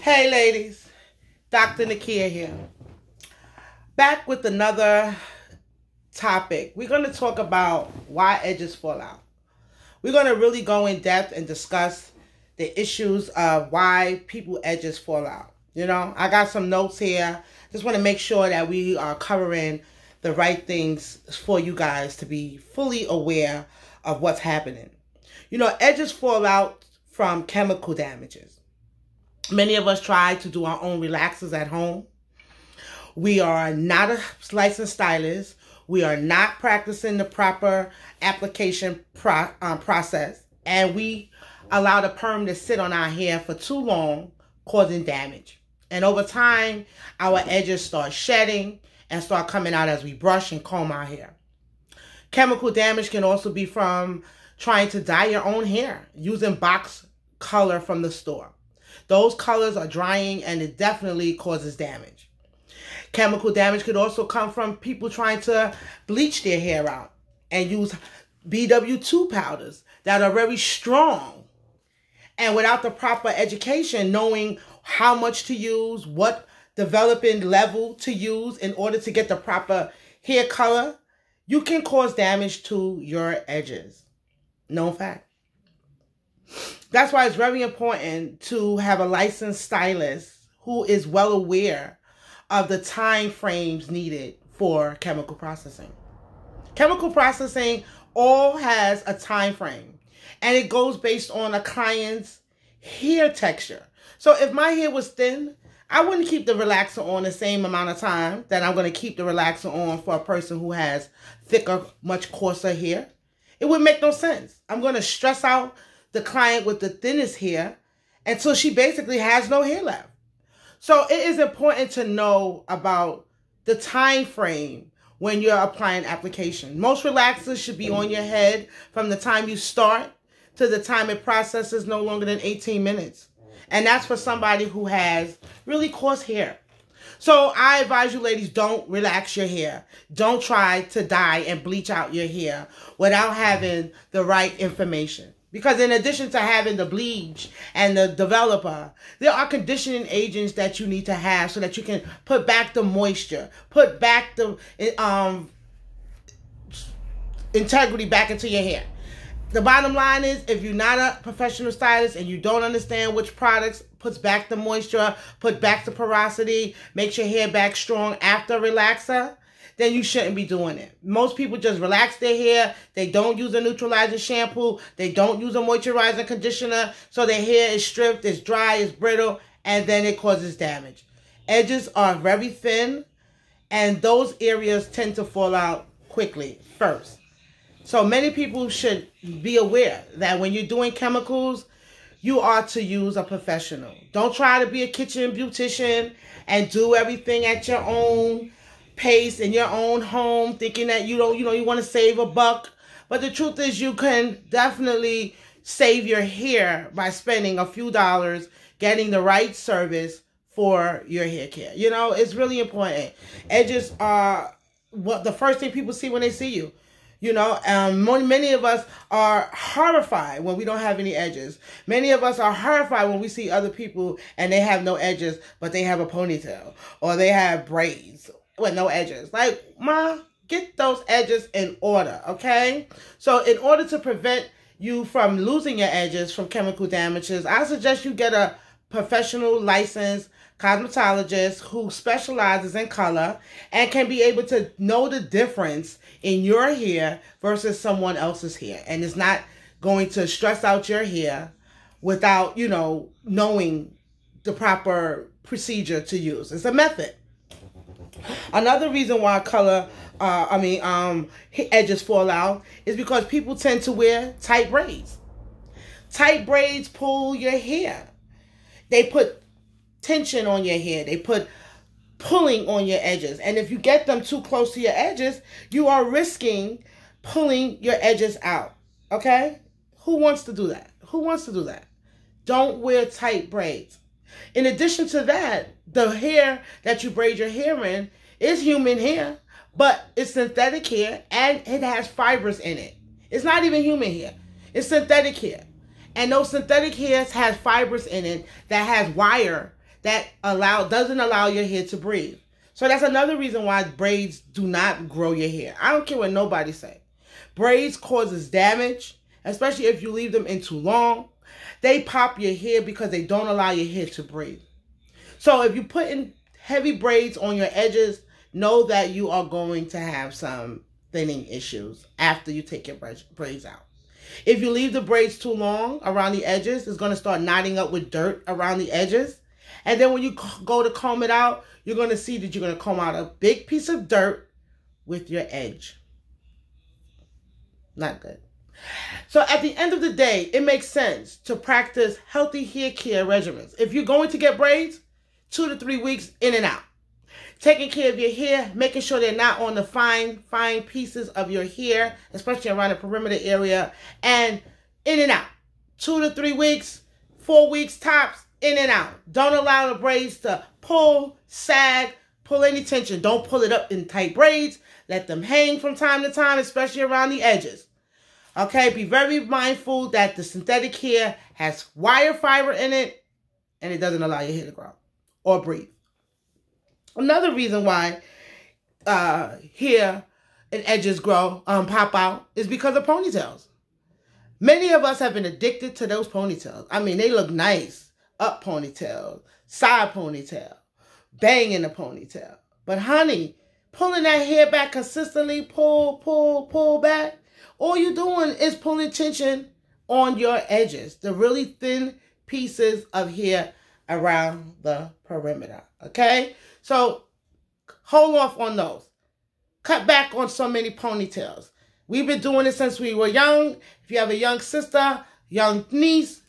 Hey ladies, Dr. Nakia here. Back with another topic. We're going to talk about why edges fall out. We're going to really go in depth and discuss the issues of why people edges fall out. You know, I got some notes here. Just want to make sure that we are covering the right things for you guys to be fully aware of what's happening. You know, edges fall out from chemical damages. Many of us try to do our own relaxers at home. We are not a licensed stylist. We are not practicing the proper application process. And we allow the perm to sit on our hair for too long, causing damage. And over time, our edges start shedding and start coming out as we brush and comb our hair. Chemical damage can also be from trying to dye your own hair using box color from the store. Those colors are drying and it definitely causes damage. Chemical damage could also come from people trying to bleach their hair out and use BW2 powders that are very strong. And without the proper education, knowing how much to use, what developing level to use in order to get the proper hair color, you can cause damage to your edges. Known fact. That's why it's very important to have a licensed stylist who is well aware of the time frames needed for chemical processing. Chemical processing all has a time frame, and it goes based on a client's hair texture. So if my hair was thin, I wouldn't keep the relaxer on the same amount of time that I'm going to keep the relaxer on for a person who has thicker, much coarser hair. It would make no sense. I'm going to stress out the client with the thinnest hair until she basically has no hair left. So it is important to know about the time frame when you're applying application. Most relaxers should be on your head from the time you start to the time it processes, no longer than 18 minutes. And that's for somebody who has really coarse hair. So I advise you ladies, don't relax your hair. Don't try to dye and bleach out your hair without having the right information. Because in addition to having the bleach and the developer, there are conditioning agents that you need to have so that you can put back the moisture, put back the integrity back into your hair. The bottom line is, if you're not a professional stylist and you don't understand which products puts back the moisture, put back the porosity, makes your hair back strong after relaxer, then you shouldn't be doing it. Most people just relax their hair. They don't use a neutralizing shampoo. They don't use a moisturizing conditioner. So their hair is stripped, it's dry, it's brittle, and then it causes damage. Edges are very thin, and those areas tend to fall out quickly first. So many people should be aware that when you're doing chemicals, you are to use a professional. Don't try to be a kitchen beautician and do everything at your own pace in your own home, thinking that you want to save a buck. But the truth is, you can definitely save your hair by spending a few dollars getting the right service for your hair care. You know, it's really important. Edges are what the first thing people see when they see you. You know, many of us are horrified when we don't have any edges. Many of us are horrified when we see other people and they have no edges, but they have a ponytail or they have braids with no edges. Like, ma, get those edges in order, okay? So in order to prevent you from losing your edges from chemical damages, I suggest you get a professional licensed cosmetologist who specializes in color and can be able to know the difference in your hair versus someone else's hair. And it's not going to stress out your hair without, you know, knowing the proper procedure to use. It's a method. Another reason why edges fall out is because people tend to wear tight braids. Tight braids pull your hair. They put tension on your hair. They put pulling on your edges. And if you get them too close to your edges, you are risking pulling your edges out. Okay? Who wants to do that? Who wants to do that? Don't wear tight braids. In addition to that, the hair that you braid your hair in is human hair, but it's synthetic hair and it has fibers in it. It's not even human hair. It's synthetic hair. And those synthetic hairs has fibers in it that has wire that doesn't allow your hair to breathe. So that's another reason why braids do not grow your hair. I don't care what nobody say. Braids causes damage, especially if you leave them in too long. They pop your hair because they don't allow your hair to breathe. So if you put in heavy braids on your edges, know that you are going to have some thinning issues after you take your braids out. If you leave the braids too long around the edges, it's going to start knotting up with dirt around the edges. And then when you go to comb it out, you're going to see that you're going to comb out a big piece of dirt with your edge. Not good. So at the end of the day, it makes sense to practice healthy hair care regimens. If you're going to get braids, 2 to 3 weeks in and out. Taking care of your hair, making sure they're not on the fine pieces of your hair, especially around the perimeter area, and in and out. 2 to 3 weeks, 4 weeks tops, in and out. Don't allow the braids to pull, sag, pull any tension. Don't pull it up in tight braids. Let them hang from time to time, especially around the edges. Okay, be very mindful that the synthetic hair has wire fiber in it, and it doesn't allow your hair to grow or breathe. Another reason why hair and edges pop out is because of ponytails. Many of us have been addicted to those ponytails. I mean, they look nice. Up ponytail, side ponytail, bang in the ponytail. But honey, pulling that hair back consistently, pull back, all you're doing is pulling tension on your edges, the really thin pieces of hair around the perimeter, okay? So hold off on those. Cut back on so many ponytails. We've been doing it since we were young. If you have a young sister, young niece,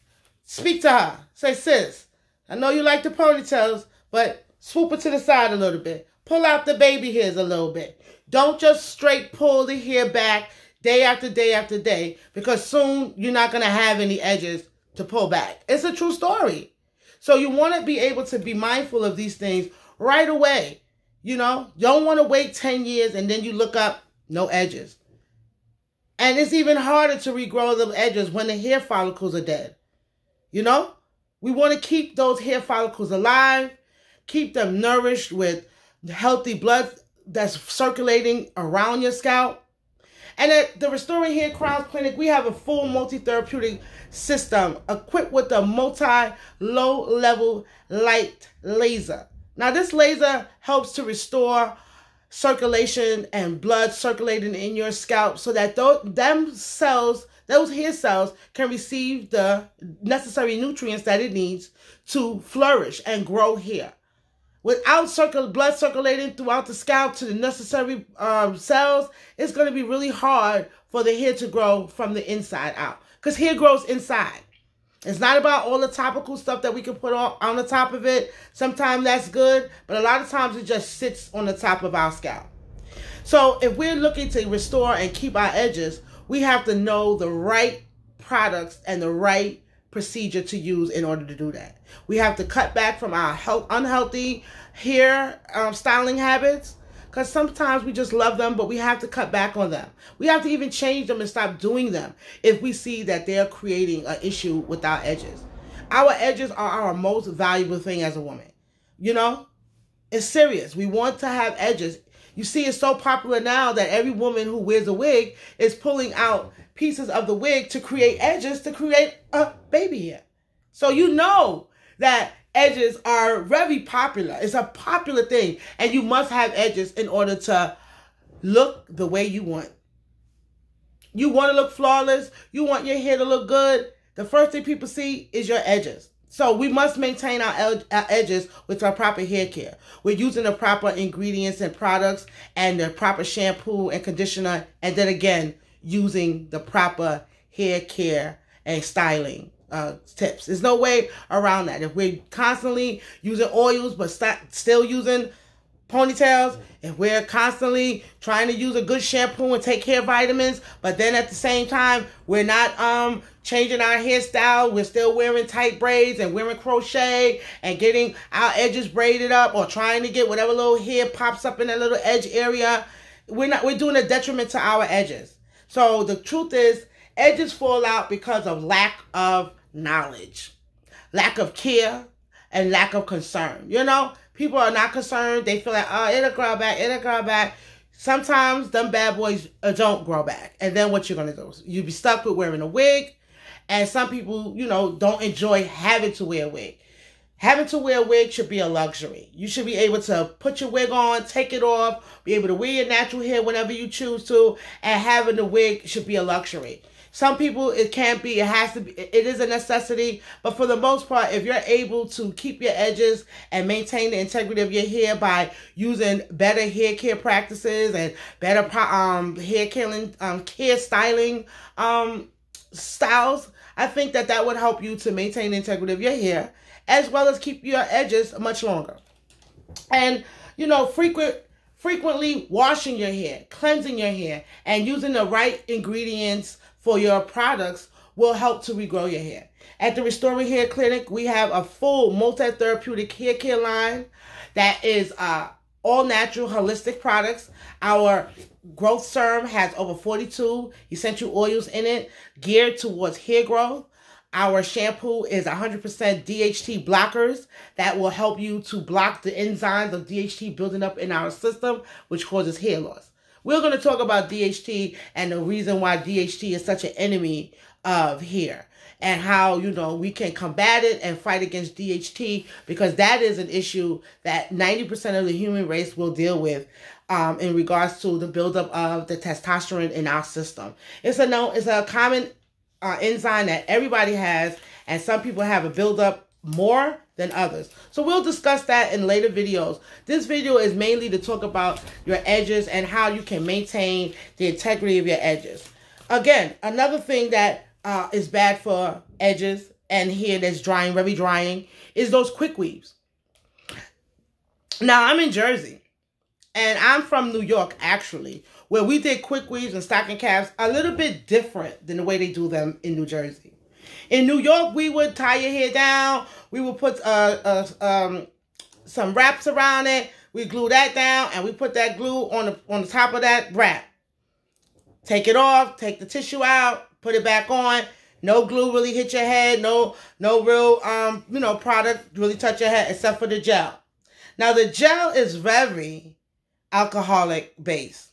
speak to her. Say, sis, I know you like the ponytails, but swoop it to the side a little bit. Pull out the baby hairs a little bit. Don't just straight pull the hair back day after day after day, because soon you're not going to have any edges to pull back. It's a true story. So you want to be able to be mindful of these things right away. You know, don't want to wait 10 years and then you look up, no edges. And it's even harder to regrow the edges when the hair follicles are dead. You know, we want to keep those hair follicles alive, keep them nourished with healthy blood that's circulating around your scalp. And at the Restoring Hair Crowns Clinic, we have a full multi-therapeutic system equipped with a multi-low-level light laser. Now, this laser helps to restore circulation and blood circulating in your scalp so that those hair cells can receive the necessary nutrients that it needs to flourish and grow hair. Without blood circulating throughout the scalp to the necessary cells, it's going to be really hard for the hair to grow from the inside out. Because hair grows inside. It's not about all the topical stuff that we can put on the top of it. Sometimes that's good, but a lot of times it just sits on the top of our scalp. So if we're looking to restore and keep our edges, we have to know the right products and the right procedure to use in order to do that. We have to cut back from our unhealthy hair styling habits, because sometimes we just love them, but we have to cut back on them. We have to even change them and stop doing them if we see that they're creating an issue with our edges. Our edges are our most valuable thing as a woman. You know, it's serious. We want to have edges. You see, it's so popular now that every woman who wears a wig is pulling out pieces of the wig to create edges to create a baby hair. So you know that edges are very popular. It's a popular thing. And you must have edges in order to look the way you want. You want to look flawless. You want your hair to look good. The first thing people see is your edges. So we must maintain our edges with our proper hair care. We're using the proper ingredients and products and the proper shampoo and conditioner. And then again, using the proper hair care and styling tips. There's no way around that. If we're constantly using oils but still using ponytails, if we're constantly trying to use a good shampoo and take hair vitamins, but then at the same time we're not changing our hairstyle, we're still wearing tight braids and wearing crochet and getting our edges braided up or trying to get whatever little hair pops up in that little edge area, we're doing a detriment to our edges. So the truth is, edges fall out because of lack of knowledge, lack of care, and lack of concern. You know, people are not concerned. They feel like, oh, it'll grow back, it'll grow back. Sometimes them bad boys don't grow back. And then what you're going to do? You'll be stuck with wearing a wig. And some people, you know, don't enjoy having to wear a wig. Having to wear a wig should be a luxury. You should be able to put your wig on, take it off, be able to wear your natural hair whenever you choose to, and having the wig should be a luxury. Some people, it can't be, it has to be, it is a necessity, but for the most part, if you're able to keep your edges and maintain the integrity of your hair by using better hair care practices and better hair styling styles, I think that would help you to maintain the integrity of your hair, as well as keep your edges much longer. And, you know, frequently washing your hair, cleansing your hair, and using the right ingredients for your products will help to regrow your hair. At the Restoring Hair Clinic, we have a full multi-therapeutic hair care line that is all natural, holistic products. Our growth serum has over 42 essential oils in it, geared towards hair growth. Our shampoo is 100% DHT blockers that will help you to block the enzymes of DHT building up in our system, which causes hair loss. We're going to talk about DHT and the reason why DHT is such an enemy of hair, and how, you know, we can combat it and fight against DHT, because that is an issue that 90% of the human race will deal with in regards to the buildup of the testosterone in our system. It's a common enzyme that everybody has, and some people have a buildup more than others. So we'll discuss that in later videos. This video is mainly to talk about your edges and how you can maintain the integrity of your edges. Again, another thing that is bad for edges and hair that's drying, very drying, is those quick weaves. Now, I'm in Jersey, and I'm from New York, actually, where we did quick weaves and stocking caps a little bit different than the way they do them in New Jersey. In New York, we would tie your hair down. We would put some wraps around it. We glue that down, and we put that glue on the top of that wrap. Take it off. Take the tissue out. Put it back on. No glue really hit your head. No real product really touch your head except for the gel. Now the gel is very alcoholic based.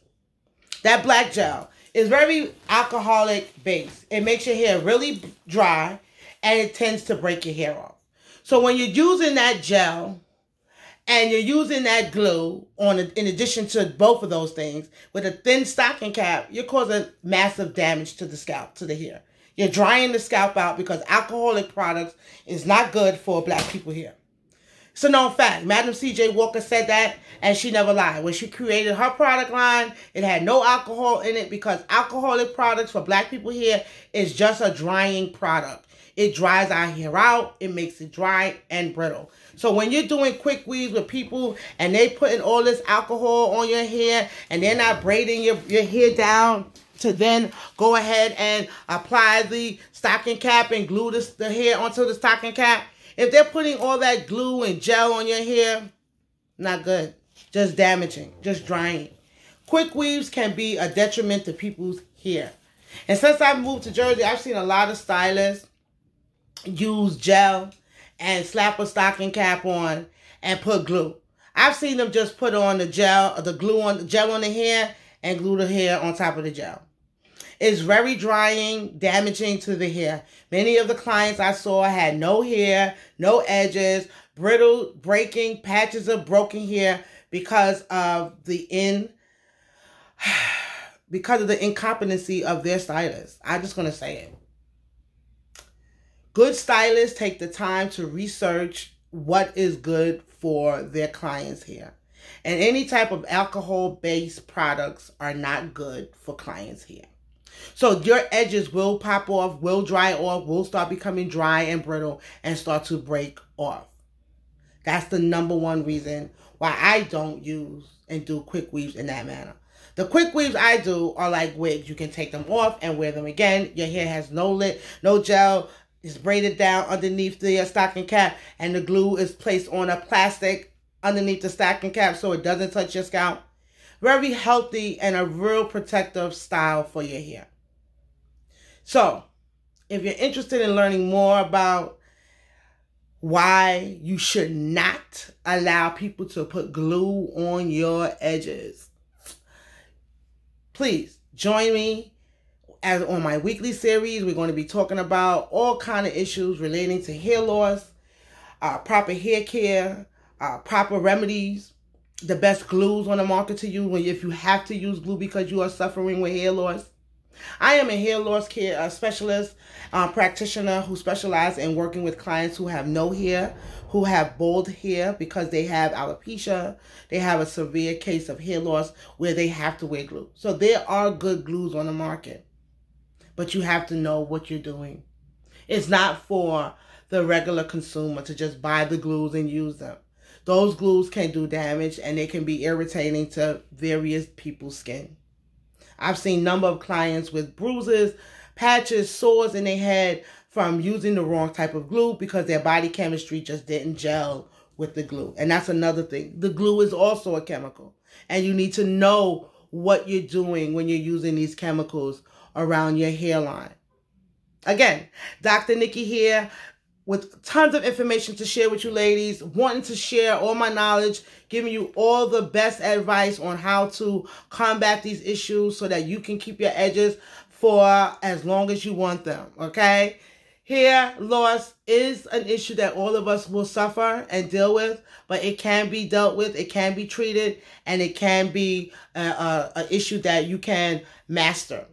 That black gel is very alcoholic based. It makes your hair really dry, and it tends to break your hair off. So when you're using that gel and you're using that glue in addition to both of those things with a thin stocking cap, you're causing massive damage to the scalp, to the hair. You're drying the scalp out, because alcoholic products is not good for black people hair. It's a known fact. Madam C.J. Walker said that, and she never lied. When she created her product line, it had no alcohol in it, because alcoholic products for black people hair is just a drying product. It dries our hair out. It makes it dry and brittle. So when you're doing quick weaves with people and they putting all this alcohol on your hair and they're not braiding your hair down to then go ahead and apply the stocking cap and glue the hair onto the stocking cap, if they're putting all that glue and gel on your hair, not good. Just damaging. Just drying. Quick weaves can be a detriment to people's hair. And since I've moved to Jersey, I've seen a lot of stylists use gel and slap a stocking cap on and put glue. I've seen them just put on the gel on the hair and glue the hair on top of the gel. It's very drying, damaging to the hair. Many of the clients I saw had no hair, no edges, brittle, breaking, patches of broken hair because of the incompetency of their stylist. I'm just going to say it. Good stylists take the time to research what is good for their clients' hair. And any type of alcohol-based products are not good for clients' hair. So your edges will pop off, will dry off, will start becoming dry and brittle and start to break off. That's the number one reason why I don't use and do quick weaves in that manner. The quick weaves I do are like wigs. You can take them off and wear them again. Your hair has no gel. It's braided down underneath the stocking cap, and the glue is placed on a plastic underneath the stocking cap so it doesn't touch your scalp. Very healthy and a real protective style for your hair. So, if you're interested in learning more about why you should not allow people to put glue on your edges. Please join me as on my weekly series. We're going to be talking about all kind of issues relating to hair loss, proper hair care, proper remedies, the best glues on the market to use if you have to use glue because you are suffering with hair loss. I am a hair loss care specialist, practitioner who specializes in working with clients who have no hair, who have bald hair because they have alopecia. They have a severe case of hair loss where they have to wear glue. So there are good glues on the market, but you have to know what you're doing. It's not for the regular consumer to just buy the glues and use them. Those glues can do damage and they can be irritating to various people's skin. I've seen a number of clients with bruises, patches, sores in their head from using the wrong type of glue because their body chemistry just didn't gel with the glue. And that's another thing. The glue is also a chemical. And you need to know what you're doing when you're using these chemicals around your hairline. Again, Dr. Nikki here with tons of information to share with you ladies, wanting to share all my knowledge, giving you all the best advice on how to combat these issues so that you can keep your edges for as long as you want them, okay? Hair loss is an issue that all of us will suffer and deal with, but it can be dealt with, it can be treated, and it can be an issue that you can master.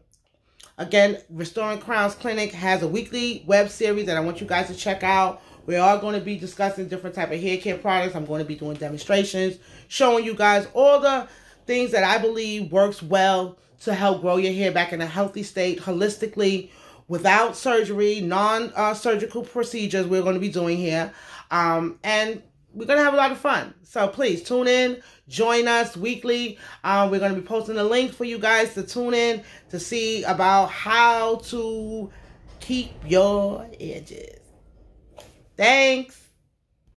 Again, Restoring Crowns Clinic has a weekly web series that I want you guys to check out. We are going to be discussing different type of hair care products. I'm going to be doing demonstrations, showing you guys all the things that I believe works well to help grow your hair back in a healthy state, holistically, without surgery, non-surgical procedures we're going to be doing here. And we're going to have a lot of fun. So please tune in, join us weekly. We're going to be posting a link for you guys to tune in to see about how to keep your edges. Thanks.